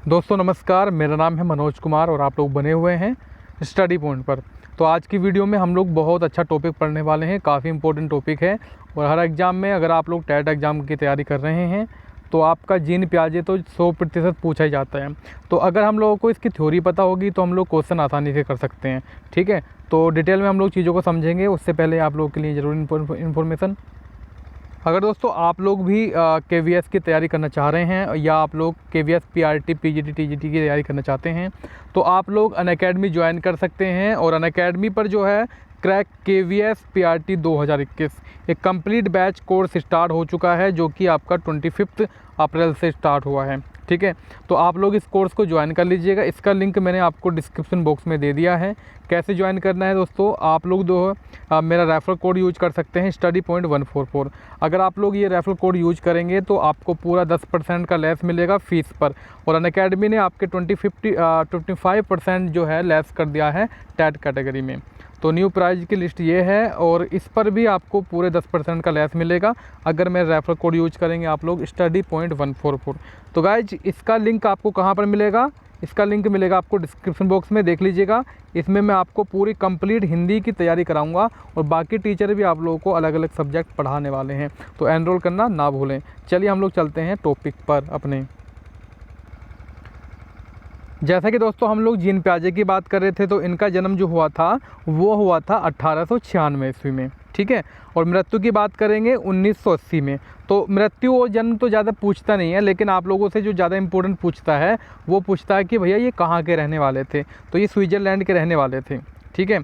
दोस्तों नमस्कार, मेरा नाम है मनोज कुमार और आप लोग बने हुए हैं स्टडी पॉइंट पर। तो आज की वीडियो में हम लोग बहुत अच्छा टॉपिक पढ़ने वाले हैं। काफ़ी इंपॉर्टेंट टॉपिक है और हर एग्ज़ाम में अगर आप लोग टेट एग्ज़ाम की तैयारी कर रहे हैं तो आपका जीन प्याजे तो 100% पूछा ही जाता है। तो अगर हम लोगों को इसकी थ्योरी पता होगी तो हम लोग क्वेश्चन आसानी से कर सकते हैं। ठीक है, तो डिटेल में हम लोग चीज़ों को समझेंगे। उससे पहले आप लोगों के लिए ज़रूरी इन्फॉर्मेशन, अगर दोस्तों आप लोग भी KVS की तैयारी करना चाह रहे हैं या आप लोग KVS PRT PGT TGT की तैयारी करना चाहते हैं तो आप लोग अनअकैडमी ज्वाइन कर सकते हैं। और अनअकैडमी पर जो है क्रैक KVS PRT 2021 एक कंप्लीट बैच कोर्स स्टार्ट हो चुका है, जो कि आपका 25 अप्रैल से स्टार्ट हुआ है। ठीक है, तो आप लोग इस कोर्स को ज्वाइन कर लीजिएगा। इसका लिंक मैंने आपको डिस्क्रिप्शन बॉक्स में दे दिया है। कैसे ज्वाइन करना है दोस्तों, आप लोग मेरा रेफरल कोड यूज कर सकते हैं स्टडी पॉइंट 144। अगर आप लोग ये रेफरल कोड यूज करेंगे तो आपको पूरा 10% का लेस मिलेगा फ़ीस पर। और अनअकैडमी ने आपके 25% जो है लेस कर दिया है टैट कैटेगरी में। तो न्यू प्राइस की लिस्ट ये है और इस पर भी आपको पूरे 10% का लेस मिलेगा अगर मेरा रेफरल कोड यूज करेंगे आप लोग स्टडी पॉइंट 144। तो गाइज इसका लिंक आपको कहाँ पर मिलेगा, इसका लिंक मिलेगा आपको डिस्क्रिप्शन बॉक्स में, देख लीजिएगा। इसमें मैं आपको पूरी कंप्लीट हिंदी की तैयारी कराऊंगा और बाकी टीचर भी आप लोगों को अलग अलग सब्जेक्ट पढ़ाने वाले हैं, तो एनरोल करना ना भूलें। चलिए हम लोग चलते हैं टॉपिक पर अपने। जैसा कि दोस्तों हम लोग जीन प्याजे की बात कर रहे थे, तो इनका जन्म जो हुआ था वो हुआ था 1896 ईस्वी में। ठीक है, और मृत्यु की बात करेंगे 1980 में। तो मृत्यु और जन्म तो ज़्यादा पूछता नहीं है, लेकिन आप लोगों से जो ज़्यादा इंपॉर्टेंट पूछता है वो पूछता है कि भैया ये कहाँ के रहने वाले थे। तो ये स्विट्ज़रलैंड के रहने वाले थे। ठीक है,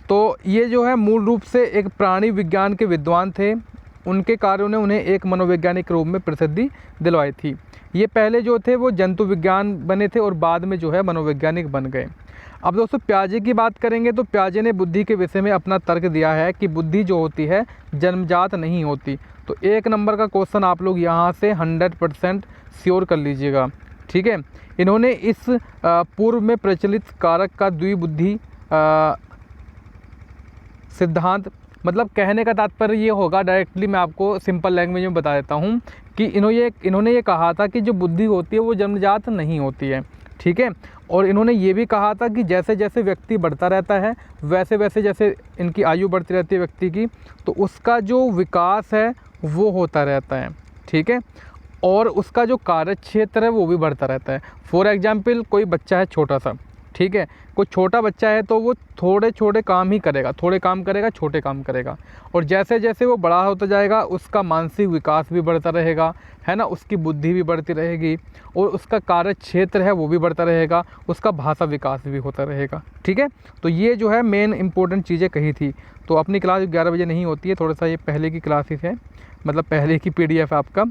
तो ये जो है मूल रूप से एक प्राणी विज्ञान के विद्वान थे। उनके कार्यों ने उन्हें एक मनोवैज्ञानिक रूप में प्रसिद्धि दिलवाई थी। ये पहले जो थे वो जंतु विज्ञान बने थे और बाद में जो है मनोवैज्ञानिक बन गए। अब दोस्तों प्याजे की बात करेंगे तो प्याजे ने बुद्धि के विषय में अपना तर्क दिया है कि बुद्धि जो होती है जन्मजात नहीं होती। तो 1 नंबर का क्वेश्चन आप लोग यहाँ से 100% श्योर कर लीजिएगा। ठीक है, इन्होंने इस पूर्व में प्रचलित कारक का द्विबुद्धि सिद्धांत, मतलब कहने का तात्पर्य ये होगा, डायरेक्टली मैं आपको सिंपल लैंग्वेज में बता देता हूँ कि इन्होंने ये कहा था कि जो बुद्धि होती है वो जन्मजात नहीं होती है। ठीक है, और इन्होंने ये भी कहा था कि जैसे जैसे व्यक्ति बढ़ता रहता है वैसे वैसे जैसे इनकी आयु बढ़ती रहती है व्यक्ति की, तो उसका जो विकास है वो होता रहता है। ठीक है, और उसका जो कार्य क्षेत्र है वो भी बढ़ता रहता है। फॉर एग्जाम्पल कोई बच्चा है छोटा सा, ठीक है, कोई छोटा बच्चा है तो वो थोड़े छोटे काम ही करेगा, थोड़े काम करेगा, छोटे काम करेगा। और जैसे जैसे वो बड़ा होता जाएगा उसका मानसिक विकास भी बढ़ता रहेगा, है ना, उसकी बुद्धि भी बढ़ती रहेगी और उसका कार्य क्षेत्र है वो भी बढ़ता रहेगा, उसका भाषा विकास भी होता रहेगा। ठीक है, तो ये जो है मेन इंपॉर्टेंट चीज़ें कही थी। तो अपनी क्लास 11 बजे नहीं होती है, थोड़ा सा ये पहले की क्लासेस है, मतलब पहले की PDF है आपका।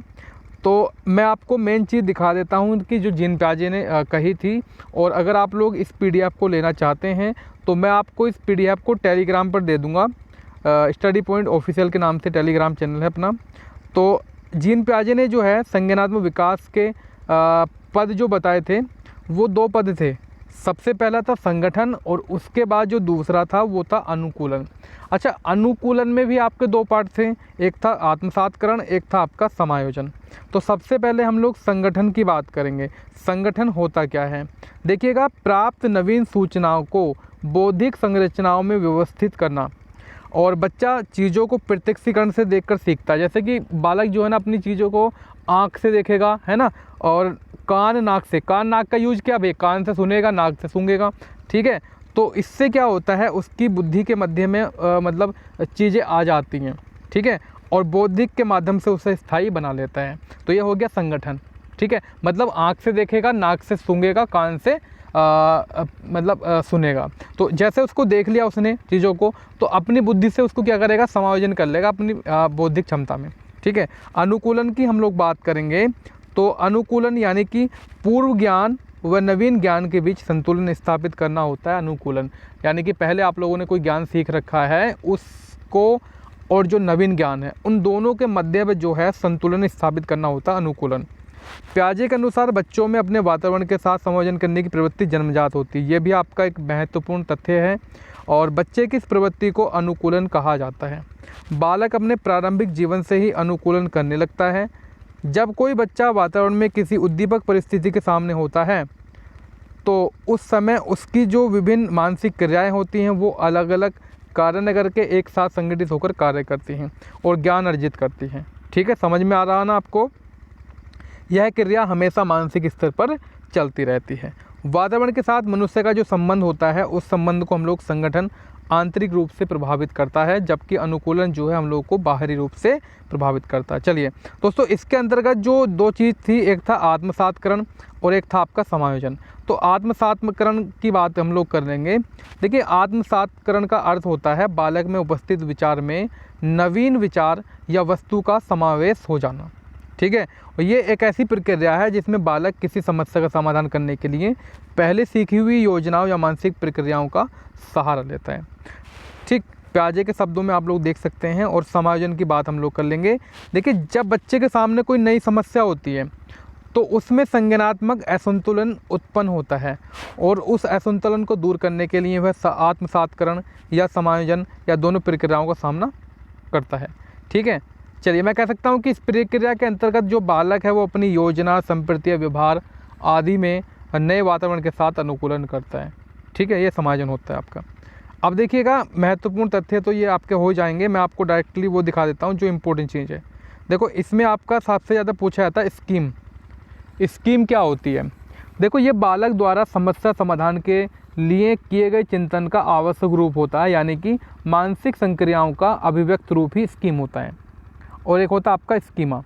तो मैं आपको मेन चीज़ दिखा देता हूँ कि जो जीन प्याजे ने कही थी। और अगर आप लोग इस PDF को लेना चाहते हैं तो मैं आपको इस PDF को टेलीग्राम पर दे दूँगा। स्टडी पॉइंट ऑफिशियल के नाम से टेलीग्राम चैनल है अपना। तो जीन प्याजे ने जो है संज्ञानात्मक विकास के पद जो बताए थे वो 2 पद थे। सबसे पहला था संगठन और उसके बाद जो दूसरा था वो था अनुकूलन। अच्छा, अनुकूलन में भी आपके 2 पार्ट थे, एक था आत्मसातकरण, एक था आपका समायोजन। तो सबसे पहले हम लोग संगठन की बात करेंगे। संगठन होता क्या है, देखिएगा, प्राप्त नवीन सूचनाओं को बौद्धिक संरचनाओं में व्यवस्थित करना। और बच्चा चीज़ों को प्रत्यक्षीकरण से देखकर सीखता है। जैसे कि बालक जो है ना अपनी चीज़ों को आँख से देखेगा, है ना, और कान नाक से, कान नाक का यूज क्या भाई, कान से सुनेगा, नाक से सूंघेगा। ठीक है, तो इससे क्या होता है उसकी बुद्धि के मध्य में मतलब चीज़ें आ जाती हैं। ठीक है, और बौद्धिक के माध्यम से उसे स्थायी बना लेता है। तो ये हो गया संगठन। ठीक है, मतलब आँख से देखेगा, नाक से सूंघेगा, कान से सुनेगा। तो जैसे उसको देख लिया उसने चीज़ों को, तो अपनी बुद्धि से उसको क्या करेगा, समायोजन कर लेगा अपनी बौद्धिक क्षमता में। ठीक है, अनुकूलन की हम लोग बात करेंगे तो अनुकूलन यानी कि पूर्व ज्ञान व नवीन ज्ञान के बीच संतुलन स्थापित करना होता है अनुकूलन। यानी कि पहले आप लोगों ने कोई ज्ञान सीख रखा है उसको और जो नवीन ज्ञान है उन दोनों के मध्य में जो है संतुलन स्थापित करना होता है अनुकूलन। प्याजे के अनुसार बच्चों में अपने वातावरण के साथ समायोजन करने की प्रवृत्ति जन्मजात होती है। ये भी आपका एक महत्वपूर्ण तथ्य है और बच्चे की इस प्रवृत्ति को अनुकूलन कहा जाता है। बालक अपने प्रारंभिक जीवन से ही अनुकूलन करने लगता है। जब कोई बच्चा वातावरण में किसी उद्दीपक परिस्थिति के सामने होता है तो उस समय उसकी जो विभिन्न मानसिक क्रियाएं होती हैं वो अलग अलग कार्य करके एक साथ संगठित होकर कार्य करती हैं और ज्ञान अर्जित करती हैं। ठीक है, समझ में आ रहा ना आपको? यह क्रिया हमेशा मानसिक स्तर पर चलती रहती है। वातावरण के साथ मनुष्य का जो संबंध होता है उस संबंध को हम लोग संगठन आंतरिक रूप से प्रभावित करता है, जबकि अनुकूलन जो है हम लोग को बाहरी रूप से प्रभावित करता है। चलिए दोस्तों, इसके अंतर्गत जो दो चीज़ थी, एक था आत्मसातकरण और एक था आपका समायोजन। तो आत्मसातकरण की बात हम लोग कर लेंगे। देखिए, आत्मसातकरण का अर्थ होता है बालक में उपस्थित विचार में नवीन विचार या वस्तु का समावेश हो जाना। ठीक है, और ये एक ऐसी प्रक्रिया है जिसमें बालक किसी समस्या का समाधान करने के लिए पहले सीखी हुई योजनाओं या मानसिक प्रक्रियाओं का सहारा लेता है। ठीक, प्याजे के शब्दों में आप लोग देख सकते हैं। और समायोजन की बात हम लोग कर लेंगे। देखिए, जब बच्चे के सामने कोई नई समस्या होती है तो उसमें संज्ञानात्मक असंतुलन उत्पन्न होता है और उस असंतुलन को दूर करने के लिए वह आत्मसातकरण या समायोजन या दोनों प्रक्रियाओं का सामना करता है। ठीक है, चलिए मैं कह सकता हूँ कि इस प्रक्रिया के अंतर्गत जो बालक है वो अपनी योजना, संप्रति, व्यवहार आदि में नए वातावरण के साथ अनुकूलन करता है। ठीक है, ये समायोजन होता है आपका। अब देखिएगा, महत्वपूर्ण तथ्य तो ये आपके हो जाएंगे, मैं आपको डायरेक्टली वो दिखा देता हूँ जो इम्पोर्टेंट चीज़ है। देखो, इसमें आपका सबसे ज़्यादा पूछा जाता है स्कीम। स्कीम क्या होती है? देखो, ये बालक द्वारा समस्या समाधान के लिए किए गए चिंतन का आवश्यक रूप होता है, यानी कि मानसिक संक्रियाओं का अभिव्यक्त रूप ही स्कीम होता है। और एक होता है आपका स्कीमा।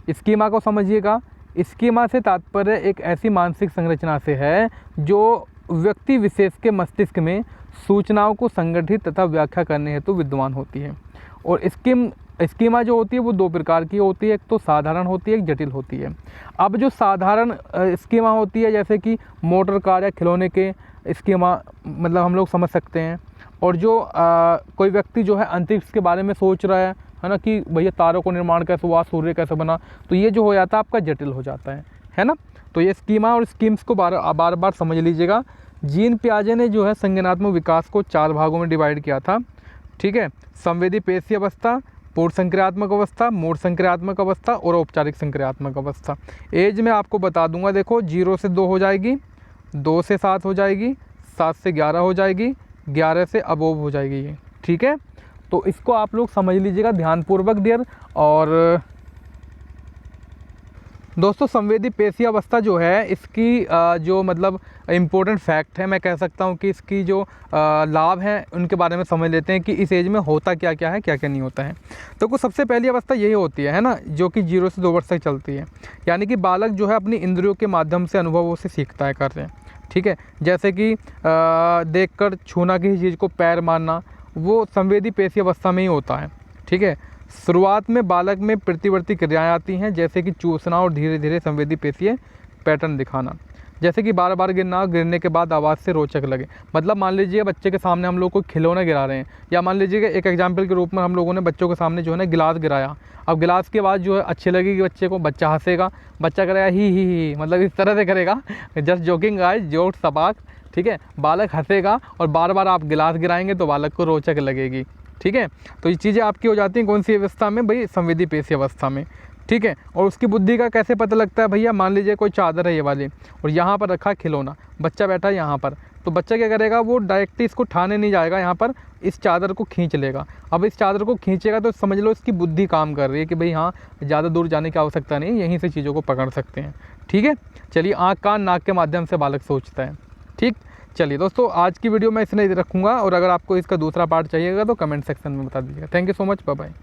स्कीमा को समझिएगा। स्कीमा से तात्पर्य एक ऐसी मानसिक संरचना से है जो व्यक्ति विशेष के मस्तिष्क में सूचनाओं को संगठित तथा व्याख्या करने हेतु विद्यमान होती है। और स्कीमा जो होती है वो दो प्रकार की होती है, एक तो साधारण होती है, एक जटिल होती है। अब जो साधारण स्कीमा होती है, जैसे कि मोटर कार या खिलौने के स्कीमा, मतलब हम लोग समझ सकते हैं। और जो कोई व्यक्ति जो है अंतरिक्ष के बारे में सोच रहा है ना, कि भैया तारों को निर्माण कैसे हुआ, सूर्य कैसे बना, तो ये जो हो जाता है आपका जटिल हो जाता है ना। तो ये स्कीमा और स्कीम्स को बार बार समझ लीजिएगा। जीन पियाजे ने जो है संज्ञानात्मक विकास को 4 भागों में डिवाइड किया था। ठीक है, संवेदी पेशी अवस्था, पूर्व संक्रियात्मक अवस्था, मूढ़ संक्रियात्मक अवस्था और औपचारिक संक्रियात्मक अवस्था। एज में आपको बता दूंगा, देखो 0 से 2 हो जाएगी, 2 से 7 हो जाएगी, 7 से 11 हो जाएगी, 11 से अबोव हो जाएगी ये। ठीक है, तो इसको आप लोग समझ लीजिएगा ध्यानपूर्वक डियर। और दोस्तों, संवेदी पेशी अवस्था जो है, इसकी जो मतलब इम्पोर्टेंट फैक्ट है, मैं कह सकता हूँ कि इसकी जो लाभ हैं उनके बारे में समझ लेते हैं कि इस एज में होता क्या क्या है, क्या क्या नहीं होता है। तो कुछ सबसे पहली अवस्था यही होती है ना, जो कि 0 से 2 वर्ष तक चलती है। यानी कि बालक जो है अपनी इंद्रियों के माध्यम से अनुभवों से सीखता है कार्य। ठीक है, जैसे कि देखकर छूना किसी चीज़ को, पैर मारना, वो संवेदी पेशी अवस्था में ही होता है। ठीक है, शुरुआत में बालक में प्रतिवर्ती क्रियाएं आती हैं, जैसे कि चूसना और धीरे धीरे संवेदी पेशीय पैटर्न दिखाना, जैसे कि बार बार गिरना, गिरने के बाद आवाज़ से रोचक लगे। मतलब मान लीजिए बच्चे के सामने हम लोग कोई खिलौना गिरा रहे हैं, या मान लीजिए एक एग्जाम्पल के रूप में हम लोगों ने बच्चों के सामने जो है ना गिलास गिराया। अब गिलास के बाद जो है अच्छी लगेगी बच्चे को, बच्चा हंसेगा, बच्चा करेगा ही, मतलब इस तरह से करेगा, जस्ट जोकिंग गाइस, जोक सपाक। ठीक है, बालक हंसेगा और बार बार आप गिलास गिराएंगे तो बालक को रोचक लगेगी। ठीक है, तो ये चीज़ें आपकी हो जाती हैं कौन सी अवस्था में भाई? संवेदी पेशी अवस्था में। ठीक है, और उसकी बुद्धि का कैसे पता लगता है भैया? मान लीजिए कोई चादर है ये वाली और यहाँ पर रखा खिलौना, बच्चा बैठा है यहाँ पर, तो बच्चा क्या करेगा? वो डायरेक्टली इसको ठाने नहीं जाएगा, यहाँ पर इस चादर को खींच लेगा। अब इस चादर को खींचेगा तो समझ लो इसकी बुद्धि काम कर रही है कि भाई हाँ, ज़्यादा दूर जाने की आवश्यकता नहीं, यहीं से चीज़ों को पकड़ सकते हैं। ठीक है, चलिए, आँख, कान, नाक के माध्यम से बालक सोचता है। ठीक, चलिए दोस्तों, आज की वीडियो मैं इतने ही रखूँगा और अगर आपको इसका दूसरा पार्ट चाहिएगा तो कमेंट सेक्शन में बता दीजिएगा। Thank you so much, bye bye.